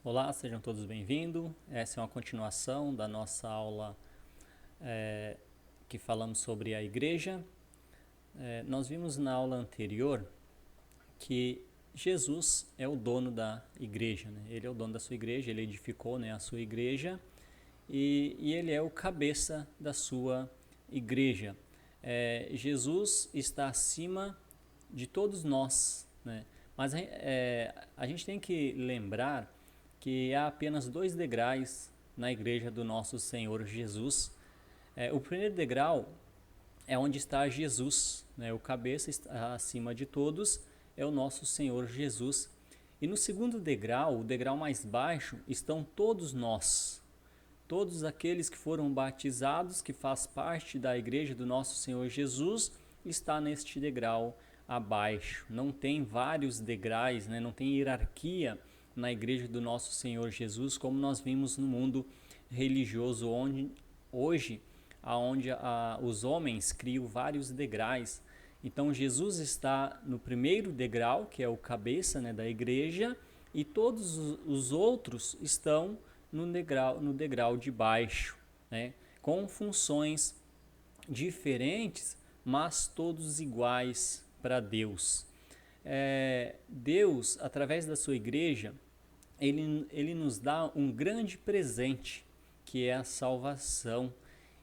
Olá, sejam todos bem-vindos. Essa é uma continuação da nossa aula que falamos sobre a igreja. Nós vimos na aula anterior que Jesus é o dono da igreja, né? Ele é o dono da sua igreja, ele edificou, né, a sua igreja e ele é o cabeça da sua igreja. Jesus está acima de todos nós, né? Mas a gente tem que lembrar que há apenas 2 degraus na igreja do nosso Senhor Jesus. O primeiro degrau é onde está Jesus, né? O cabeça está acima de todos, é o nosso Senhor Jesus. E no segundo degrau, o degrau mais baixo, estão todos nós, todos aqueles que foram batizados, que faz parte da igreja do nosso Senhor Jesus, está neste degrau abaixo. Não tem vários degraus, né? Não tem hierarquia na igreja do nosso Senhor Jesus, como nós vimos no mundo religioso hoje, onde os homens criam vários degraus. Então Jesus está no primeiro degrau, que é o cabeça, né, da igreja, e todos os outros estão no degrau de baixo, né, com funções diferentes, mas todos iguais para Deus. Deus, através da sua igreja, ele nos dá um grande presente, que é a salvação.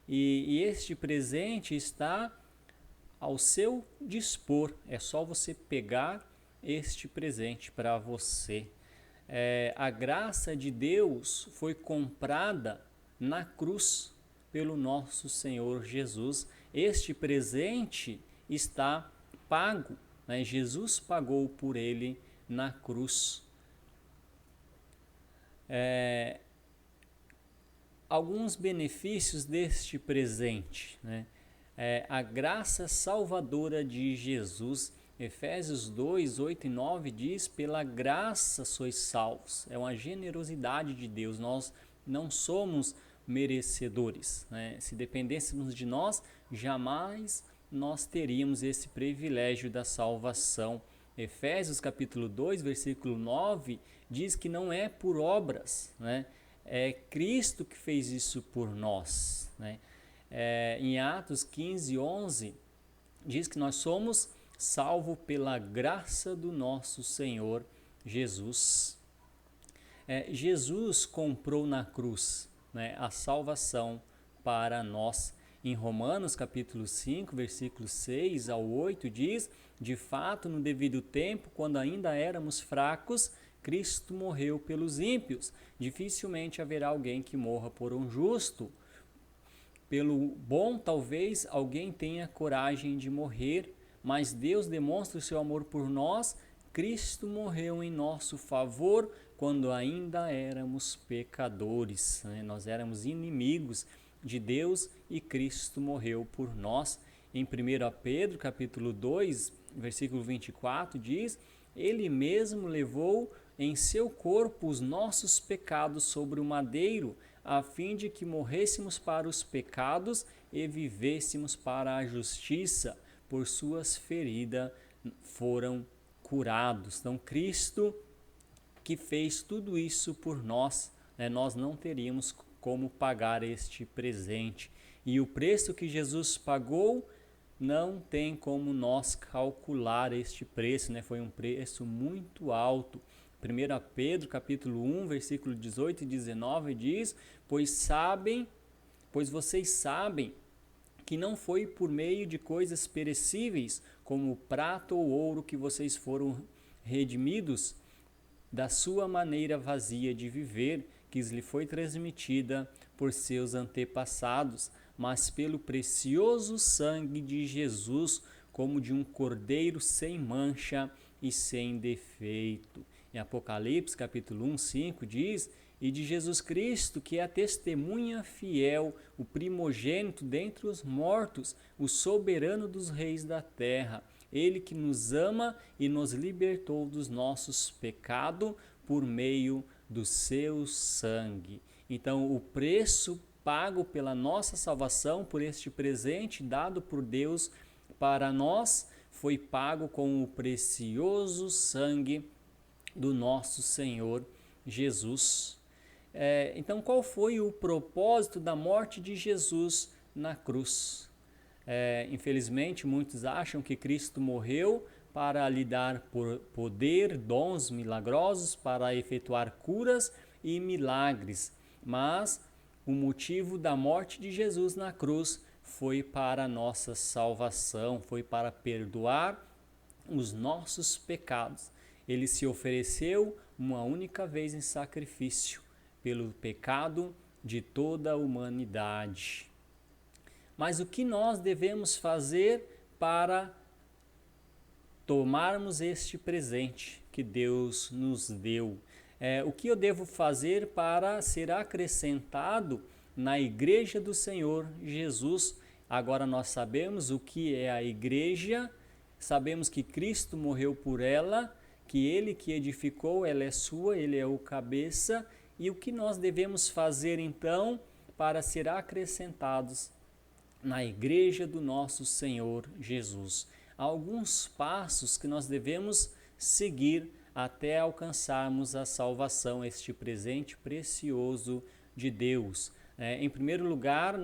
E este presente está ao seu dispor. É só você pegar este presente para você. A graça de Deus foi comprada na cruz pelo nosso Senhor Jesus. Este presente está pago, né? Jesus pagou por ele na cruz. Alguns benefícios deste presente, né? A graça salvadora de Jesus. Efésios 2, 8 e 9 diz: pela graça sois salvos. É uma generosidade de Deus. Nós não somos merecedores, né? Se dependêssemos de nós, jamais nós teríamos esse privilégio da salvação. Efésios capítulo 2, versículo 9 diz que não é por obras, né? É Cristo que fez isso por nós, né? Em Atos 15, 11 diz que nós somos salvos pela graça do nosso Senhor Jesus. Jesus comprou na cruz, né, a salvação para nós. Em Romanos capítulo 5, versículos 6 ao 8 diz: de fato, no devido tempo, quando ainda éramos fracos, Cristo morreu pelos ímpios. Dificilmente haverá alguém que morra por um justo. Pelo bom, talvez alguém tenha coragem de morrer, mas Deus demonstra o seu amor por nós. Cristo morreu em nosso favor quando ainda éramos pecadores, né? Nós éramos inimigos de Deus e Cristo morreu por nós. Em 1 Pedro capítulo 2, versículo 24 diz: ele mesmo levou em seu corpo os nossos pecados sobre o madeiro, a fim de que morrêssemos para os pecados e vivêssemos para a justiça. Por suas feridas foram curados. Então, Cristo que fez tudo isso por nós, né? Nós não teríamos como pagar este presente. E o preço que Jesus pagou, não tem como nós calcular este preço, né? Foi um preço muito alto. 1 Pedro capítulo 1, versículo 18 e 19 diz: pois vocês sabem que não foi por meio de coisas perecíveis, como prata ou ouro, que vocês foram redimidos da sua maneira vazia de viver, que lhe foi transmitida por seus antepassados, mas pelo precioso sangue de Jesus, como de um cordeiro sem mancha e sem defeito. Em Apocalipse capítulo 1, 5 diz: e de Jesus Cristo, que é a testemunha fiel, o primogênito dentre os mortos, o soberano dos reis da terra, ele que nos ama e nos libertou dos nossos pecados por meio do seu sangue. Então, o preço pago pela nossa salvação, por este presente dado por Deus para nós, foi pago com o precioso sangue do nosso Senhor Jesus. Então, qual foi o propósito da morte de Jesus na cruz? Infelizmente, muitos acham que Cristo morreu para lhe dar poder, dons milagrosos, para efetuar curas e milagres. Mas o motivo da morte de Jesus na cruz foi para a nossa salvação, foi para perdoar os nossos pecados. Ele se ofereceu uma única vez em sacrifício pelo pecado de toda a humanidade. Mas o que nós devemos fazer para tomarmos este presente que Deus nos deu? O que eu devo fazer para ser acrescentado na igreja do Senhor Jesus? Agora nós sabemos o que é a igreja, sabemos que Cristo morreu por ela, que Ele que edificou, ela é sua, Ele é o cabeça. E o que nós devemos fazer então para ser acrescentados na igreja do nosso Senhor Jesus? Há alguns passos que nós devemos seguir até alcançarmos a salvação, este presente precioso de Deus. Em primeiro lugar,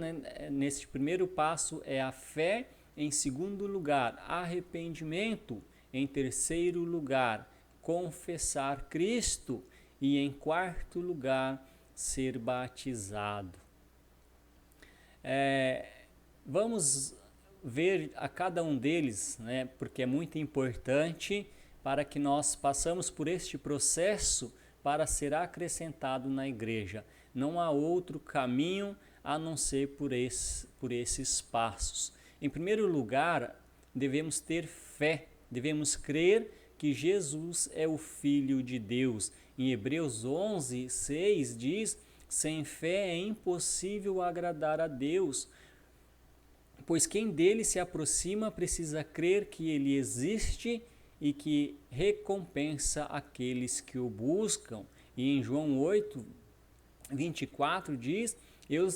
neste primeiro passo é a fé. Em segundo lugar, arrependimento. Em terceiro lugar, confessar Cristo. E em quarto lugar, ser batizado. Vamos ver a cada um deles, porque é muito importante para que nós passamos por este processo para ser acrescentado na igreja. Não há outro caminho a não ser por esses passos. Em primeiro lugar, devemos ter fé, devemos crer que Jesus é o Filho de Deus. Em Hebreus 11, 6 diz: sem fé é impossível agradar a Deus, pois quem dele se aproxima precisa crer que ele existe e que recompensa aqueles que o buscam. E em João 8, 24 diz: eu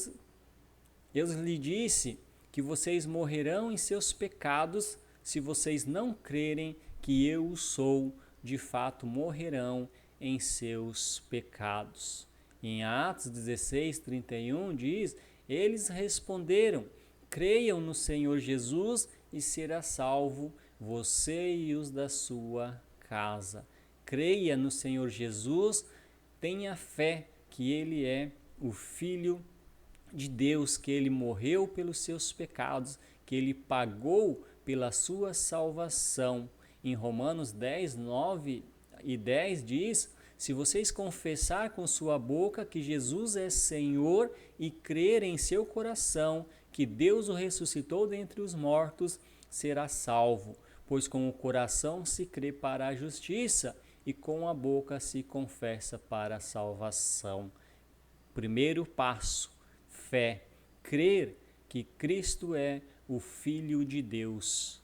lhe disse que vocês morrerão em seus pecados, se vocês não crerem que eu sou, de fato morrerão em seus pecados. Em Atos 16, 31 diz: eles responderam: creiam no Senhor Jesus e será salvo você e os da sua casa. Creia no Senhor Jesus, tenha fé que Ele é o Filho de Deus, que Ele morreu pelos seus pecados, que Ele pagou pela sua salvação. Em Romanos 10, 9 e 10 diz: se vocês confessar com sua boca que Jesus é Senhor e crer em seu coração que Deus o ressuscitou dentre os mortos, será salvo. Pois com o coração se crê para a justiça e com a boca se confessa para a salvação. Primeiro passo, fé, crer que Cristo é o Filho de Deus.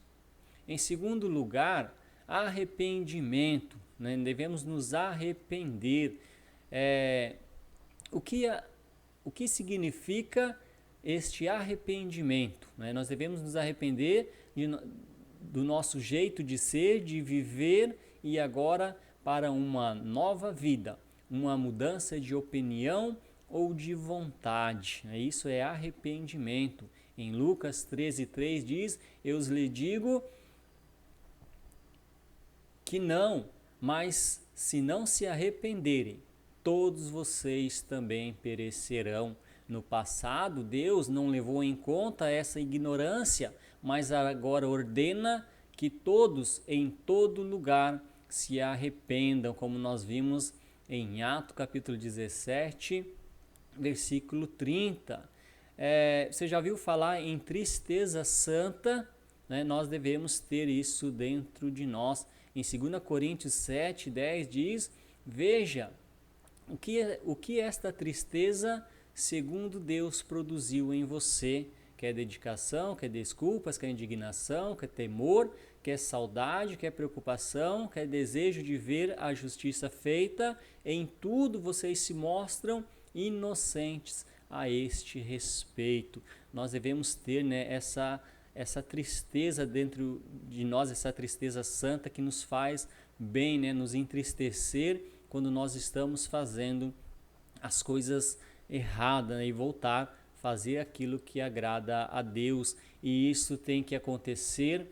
Em segundo lugar, arrependimento. Devemos nos arrepender. O que significa este arrependimento? Nós devemos nos arrepender do nosso jeito de ser, de viver, e agora para uma nova vida, uma mudança de opinião ou de vontade. Isso é arrependimento. Em Lucas 13:3 diz: eu lhe digo que não, mas se não se arrependerem, todos vocês também perecerão. No passado, Deus não levou em conta essa ignorância, mas agora ordena que todos, em todo lugar, se arrependam, como nós vimos em Atos capítulo 17, versículo 30. Você já ouviu falar em tristeza santa? Nós devemos ter isso dentro de nós. Em 2 Coríntios 7, 10 diz: veja, o que esta tristeza, segundo Deus, produziu em você. Quer dedicação, quer desculpas, quer indignação, quer temor, quer saudade, quer preocupação, quer desejo de ver a justiça feita. Em tudo vocês se mostram inocentes a este respeito. Nós devemos ter essa tristeza dentro de nós, essa tristeza santa que nos faz bem, nos entristecer quando nós estamos fazendo as coisas erradas, né? E voltar a fazer aquilo que agrada a Deus. E isso tem que acontecer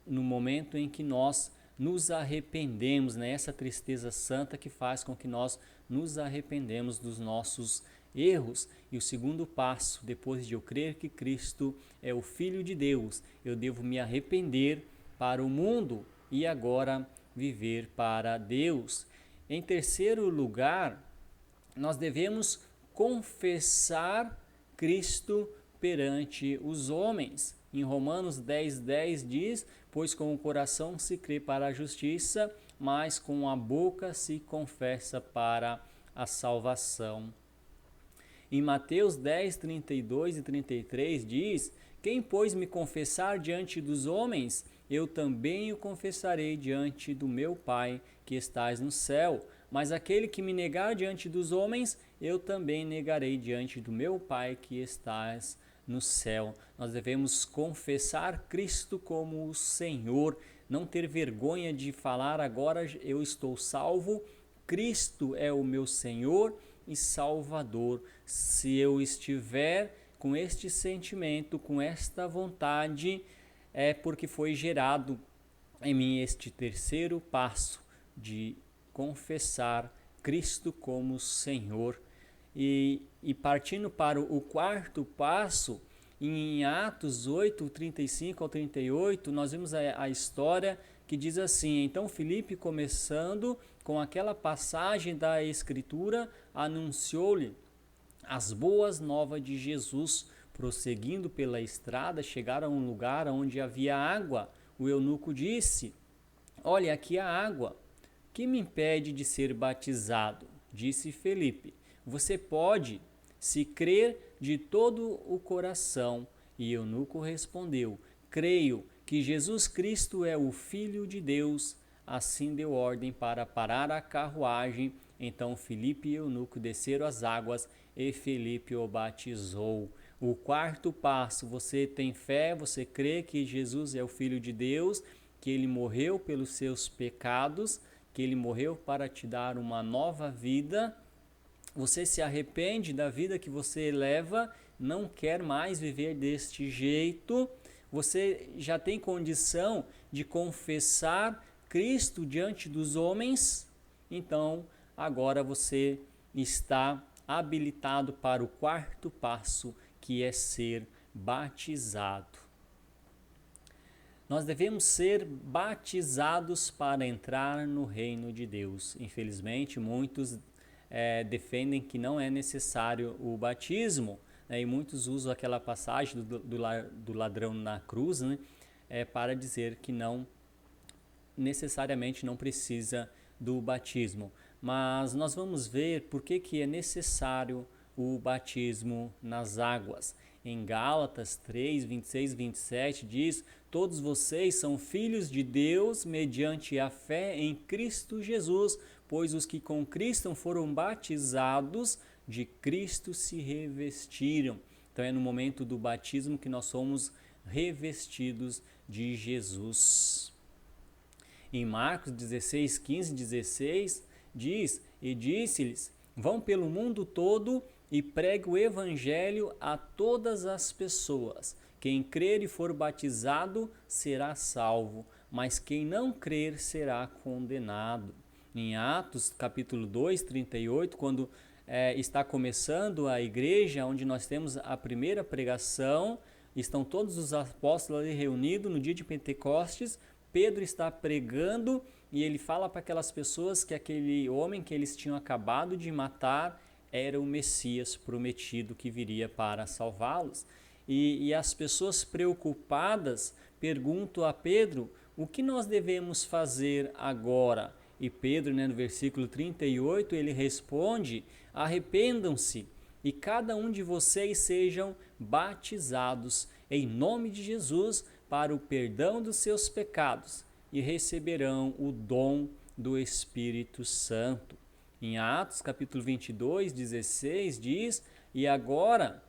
no momento em que nós nos arrependemos, né? Essa tristeza santa que faz com que nós nos arrependemos dos nossos erros. E o segundo passo, depois de eu crer que Cristo é o Filho de Deus, eu devo me arrepender para o mundo e agora viver para Deus. Em terceiro lugar, nós devemos confessar Cristo perante os homens. Em Romanos 10:10 diz: pois com o coração se crê para a justiça, mas com a boca se confessa para a salvação. Em Mateus 10:32 e 33 diz: quem, pois, me confessar diante dos homens, eu também o confessarei diante do meu Pai que estás no céu. Mas aquele que me negar diante dos homens, eu também negarei diante do meu Pai que estás no céu. Nós devemos confessar Cristo como o Senhor, não ter vergonha de falar: agora eu estou salvo, Cristo é o meu Senhor e Salvador. Se eu estiver com este sentimento, com esta vontade, é porque foi gerado em mim este terceiro passo de confessar Cristo como Senhor. E partindo para o quarto passo, em Atos 8:35 ao 38, nós vemos a história que diz assim: então Filipe, começando com aquela passagem da Escritura, anunciou-lhe as boas novas de Jesus. Prosseguindo pela estrada, chegaram a um lugar onde havia água. O eunuco disse: olha, aqui há água. Que me impede de ser batizado? Disse Filipe: você pode, se crer de todo o coração. E eunuco respondeu: creio que Jesus Cristo é o Filho de Deus. Assim deu ordem para parar a carruagem. Então Filipe e eunuco desceram as águas e Filipe o batizou. O quarto passo: você tem fé, você crê que Jesus é o Filho de Deus, que ele morreu pelos seus pecados, que ele morreu para te dar uma nova vida. Você se arrepende da vida que você leva, não quer mais viver deste jeito. Você já tem condição de confessar Cristo diante dos homens. Então, agora você está habilitado para o quarto passo, que é ser batizado. Nós devemos ser batizados para entrar no reino de Deus. Infelizmente, muitos defendem que não é necessário o batismo, né? E muitos usam aquela passagem do ladrão na cruz, né? Para dizer que não necessariamente não precisa do batismo. Mas nós vamos ver por que é necessário o batismo nas águas. Em Gálatas 3, 26 e 27 diz: todos vocês são filhos de Deus mediante a fé em Cristo Jesus, pois os que com Cristo foram batizados, de Cristo se revestiram. Então é no momento do batismo que nós somos revestidos de Jesus. Em Marcos 16, 15 e 16 diz: e disse-lhes: vão pelo mundo todo e pregue o evangelho a todas as pessoas. Quem crer e for batizado será salvo, mas quem não crer será condenado. Em Atos capítulo 2, 38, quando está começando a igreja, onde nós temos a primeira pregação, estão todos os apóstolos ali reunidos no dia de Pentecostes. Pedro está pregando e ele fala para aquelas pessoas que aquele homem que eles tinham acabado de matar era o Messias prometido que viria para salvá-los. E as pessoas preocupadas perguntam a Pedro: o que nós devemos fazer agora? E Pedro, no versículo 38, ele responde: arrependam-se e cada um de vocês sejam batizados em nome de Jesus para o perdão dos seus pecados e receberão o dom do Espírito Santo. Em Atos capítulo 22, 16 diz: e agora,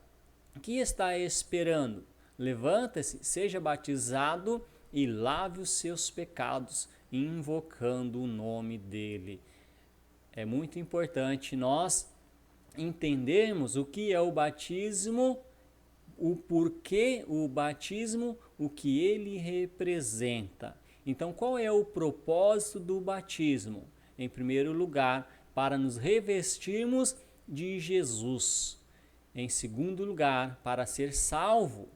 que está esperando? Levanta-se, seja batizado e lave os seus pecados, invocando o nome dele. é muito importante nós entendermos o que é o batismo, o porquê o batismo, o que ele representa. Então, qual é o propósito do batismo? Em primeiro lugar, para nos revestirmos de Jesus. Em segundo lugar, para ser salvo,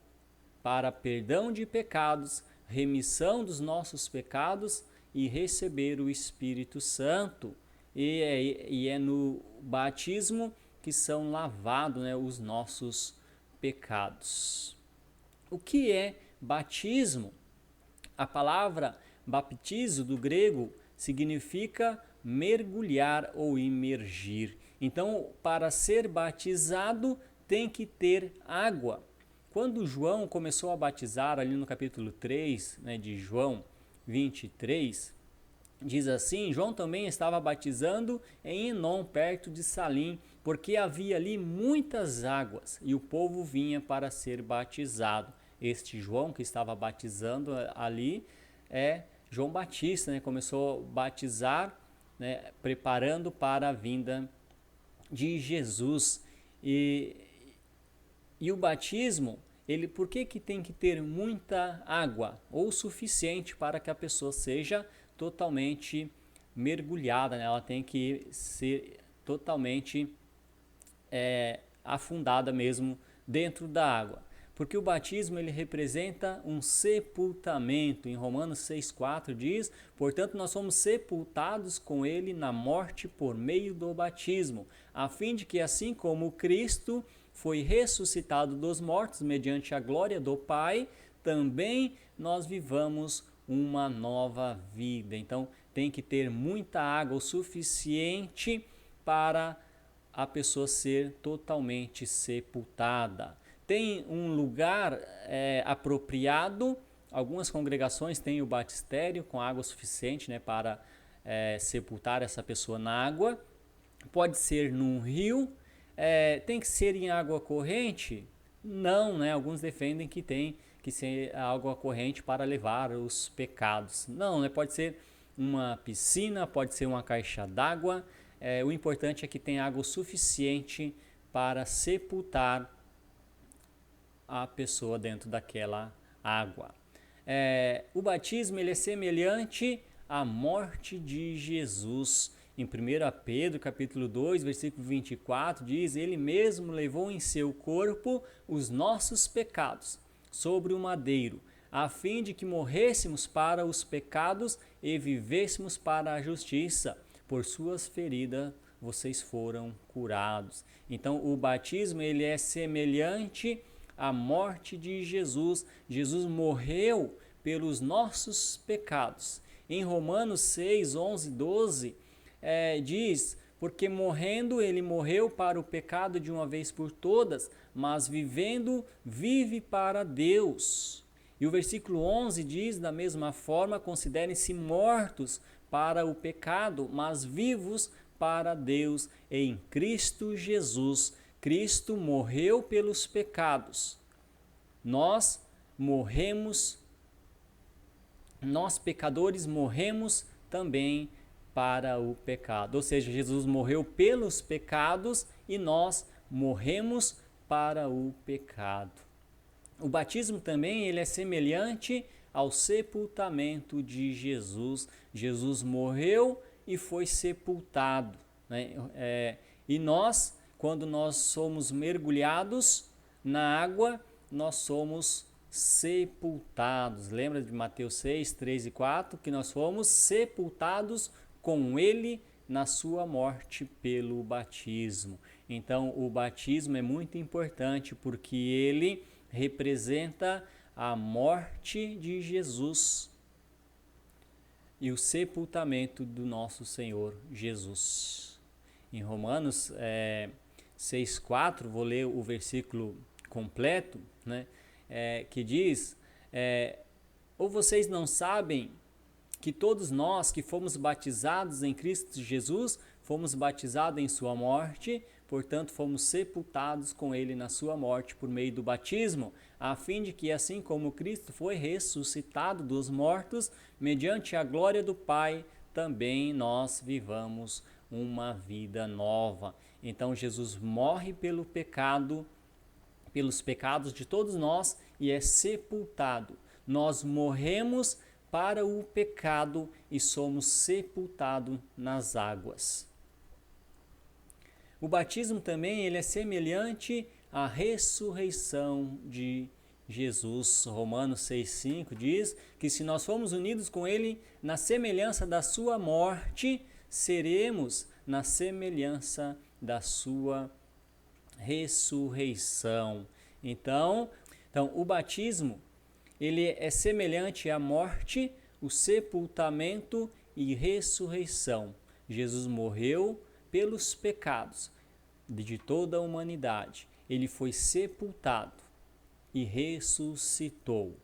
para perdão de pecados, remissão dos nossos pecados e receber o Espírito Santo. E é no batismo que são lavados, né, os nossos pecados. O que é batismo? A palavra baptizo do grego significa mergulhar ou imergir. Então, para ser batizado tem que ter água. Quando João começou a batizar, ali no capítulo 3, né, de João 23, diz assim: João também estava batizando em Enom, perto de Salim, porque havia ali muitas águas, e o povo vinha para ser batizado. Este João que estava batizando ali é João Batista, né? Começou a batizar, né, preparando para a vinda de Jesus. E o batismo, por que tem que ter muita água, ou suficiente para que a pessoa seja totalmente mergulhada, né? Ela tem que ser totalmente afundada mesmo dentro da água. Porque o batismo ele representa um sepultamento. Em Romanos 6,4 diz: portanto, nós somos sepultados com ele na morte por meio do batismo, a fim de que, assim como Cristo foi ressuscitado dos mortos mediante a glória do Pai, também nós vivamos uma nova vida. Então, tem que ter muita água o suficiente para a pessoa ser totalmente sepultada. Tem um lugar apropriado. Algumas congregações têm o batistério com água suficiente, né, para sepultar essa pessoa na água. Pode ser num rio. Tem que ser em água corrente? Não, né? Alguns defendem que tem que ser água corrente para levar os pecados. Não, né? Pode ser uma piscina, pode ser uma caixa d'água. O importante é que tenha água suficiente para sepultar a pessoa dentro daquela água. O batismo ele é semelhante à morte de Jesus. Em 1 Pedro capítulo 2, versículo 24, diz: ele mesmo levou em seu corpo os nossos pecados sobre o madeiro, a fim de que morrêssemos para os pecados e vivêssemos para a justiça. Por suas feridas vocês foram curados. Então o batismo ele é semelhante à morte de Jesus. Jesus morreu pelos nossos pecados. Em Romanos 6, 11, 12, diz: porque morrendo ele morreu para o pecado de uma vez por todas, mas vivendo vive para Deus. E o versículo 11 diz da mesma forma: considerem-se mortos para o pecado, mas vivos para Deus em Cristo Jesus. Cristo morreu pelos pecados. Nós pecadores morremos também para o pecado. Ou seja, Jesus morreu pelos pecados e nós morremos para o pecado. O batismo também ele é semelhante ao sepultamento de Jesus. Jesus morreu e foi sepultado, né? E nós, quando nós somos mergulhados na água, nós somos sepultados. Lembra de Mateus 6, 3 e 4? Que nós fomos sepultados com ele na sua morte pelo batismo. Então, o batismo é muito importante porque ele representa a morte de Jesus e o sepultamento do nosso Senhor Jesus. Em Romanos 6,4, vou ler o versículo completo, né, que diz: ou vocês não sabem que todos nós que fomos batizados em Cristo Jesus, fomos batizados em sua morte, portanto fomos sepultados com ele na sua morte por meio do batismo, a fim de que, assim como Cristo foi ressuscitado dos mortos, mediante a glória do Pai, também nós vivamos uma vida nova. Então Jesus morre pelo pecado, pelos pecados de todos nós e é sepultado. Nós morremos para o pecado e somos sepultados nas águas. O batismo também ele é semelhante à ressurreição de Jesus. Romanos 6,5 diz que se nós formos unidos com ele na semelhança da sua morte, seremos na semelhança da sua ressurreição. Então, o batismo ele é semelhante à morte, o sepultamento e ressurreição. Jesus morreu pelos pecados de toda a humanidade. Ele foi sepultado e ressuscitou.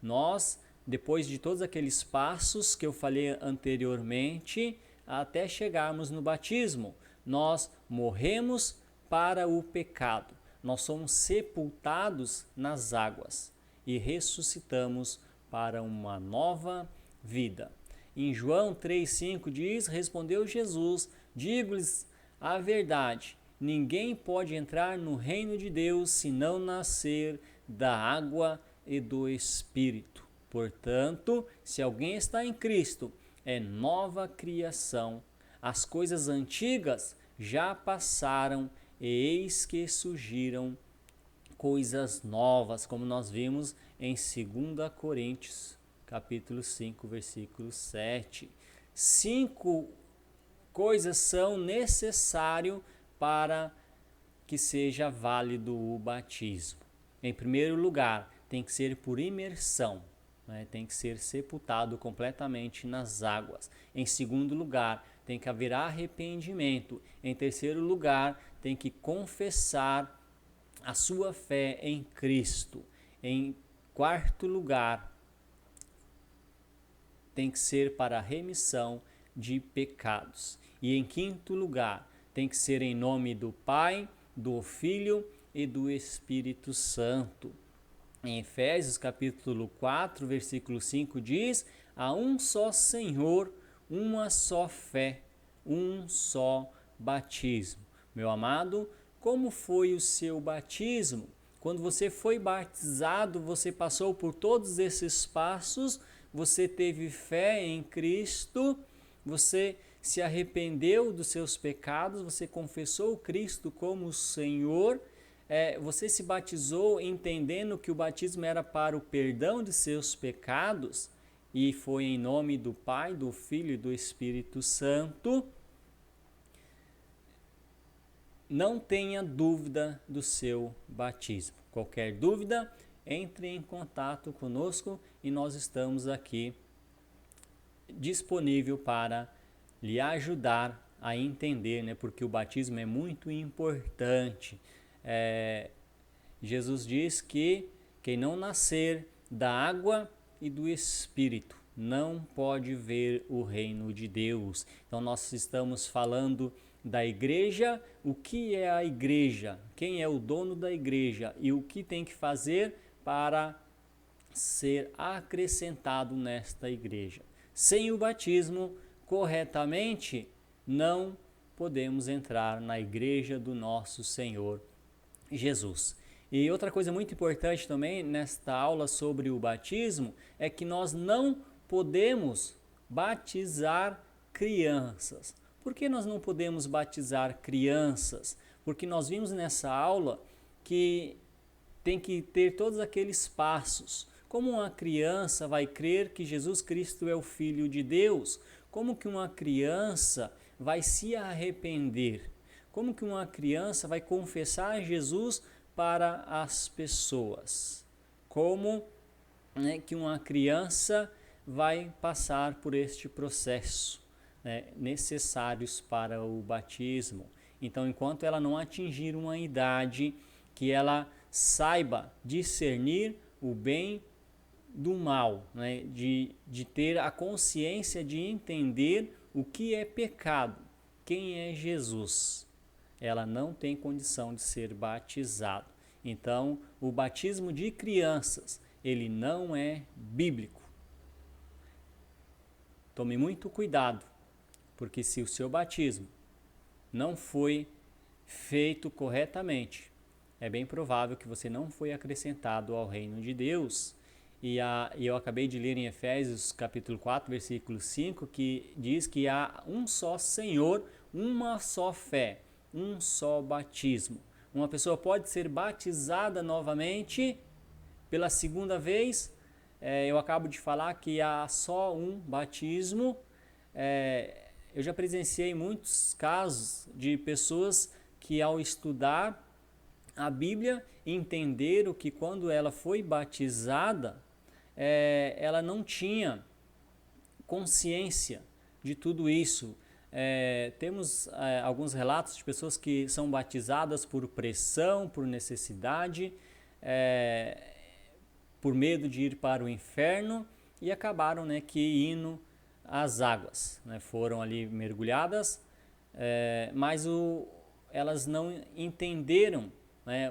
Nós, depois de todos aqueles passos que eu falei anteriormente, até chegarmos no batismo, nós morremos para o pecado. Nós somos sepultados nas águas e ressuscitamos para uma nova vida. Em João 3,5 diz, respondeu Jesus, digo-lhes a verdade, ninguém pode entrar no reino de Deus se não nascer da água e do Espírito. Portanto, se alguém está em Cristo, é nova criação. As coisas antigas já passaram e eis que surgiram coisas novas, como nós vimos em 2 Coríntios, capítulo 5, versículo 7. 5 coisas são necessárias para que seja válido o batismo. Em primeiro lugar, tem que ser por imersão, tem que ser sepultado completamente nas águas. Em segundo lugar, tem que haver arrependimento. Em terceiro lugar, tem que confessar a sua fé em Cristo. Em quarto lugar, tem que ser para a remissão de pecados. E em quinto lugar, tem que ser em nome do Pai, do Filho e do Espírito Santo. Em Efésios capítulo 4, versículo 5 diz, há um só Senhor, uma só fé, um só batismo. Meu amado, como foi o seu batismo? Quando você foi batizado, você passou por todos esses passos, você teve fé em Cristo, você se arrependeu dos seus pecados, você confessou Cristo como Senhor, você se batizou entendendo que o batismo era para o perdão de seus pecados e foi em nome do Pai, do Filho e do Espírito Santo. Não tenha dúvida do seu batismo. Qualquer dúvida, entre em contato conosco e nós estamos aqui disponível para lhe ajudar a entender, porque o batismo é muito importante. Jesus diz que quem não nascer da água e do Espírito não pode ver o reino de Deus. Então nós estamos falando da igreja, o que é a igreja, quem é o dono da igreja e o que tem que fazer para ser acrescentado nesta igreja. Sem o batismo, corretamente, não podemos entrar na igreja do nosso Senhor Jesus. E outra coisa muito importante também nesta aula sobre o batismo é que nós não podemos batizar crianças. Por que nós não podemos batizar crianças? Porque nós vimos nessa aula que tem que ter todos aqueles passos. Como uma criança vai crer que Jesus Cristo é o Filho de Deus? Como que uma criança vai se arrepender? Como que uma criança vai confessar Jesus para as pessoas? Como que uma criança vai passar por este processo necessários para o batismo? Então, enquanto ela não atingir uma idade que ela saiba discernir o bem do mal, de ter a consciência de entender o que é pecado, quem é Jesus, ela não tem condição de ser batizada. Então, o batismo de crianças, ele não é bíblico. Tome muito cuidado porque se o seu batismo não foi feito corretamente, é bem provável que você não foi acrescentado ao reino de Deus. E eu acabei de ler em Efésios capítulo 4, versículo 5, que diz que há um só Senhor, uma só fé, um só batismo. Uma pessoa pode ser batizada novamente pela segunda vez. Eu acabo de falar que há só um batismo. Eu já presenciei muitos casos de pessoas que, ao estudar a Bíblia, entenderam que quando ela foi batizada, ela não tinha consciência de tudo isso. Temos alguns relatos de pessoas que são batizadas por pressão, por necessidade, por medo de ir para o inferno, e acabaram, que indo às águas, foram ali mergulhadas, mas elas não entenderam,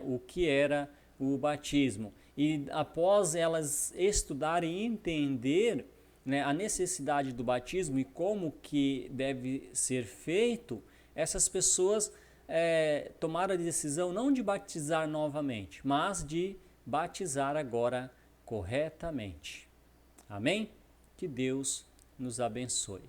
o que era o batismo. E após elas estudarem e entender, a necessidade do batismo e como que deve ser feito, essas pessoas tomaram a decisão não de batizar novamente, mas de batizar agora corretamente. Amém? Que Deus nos abençoe.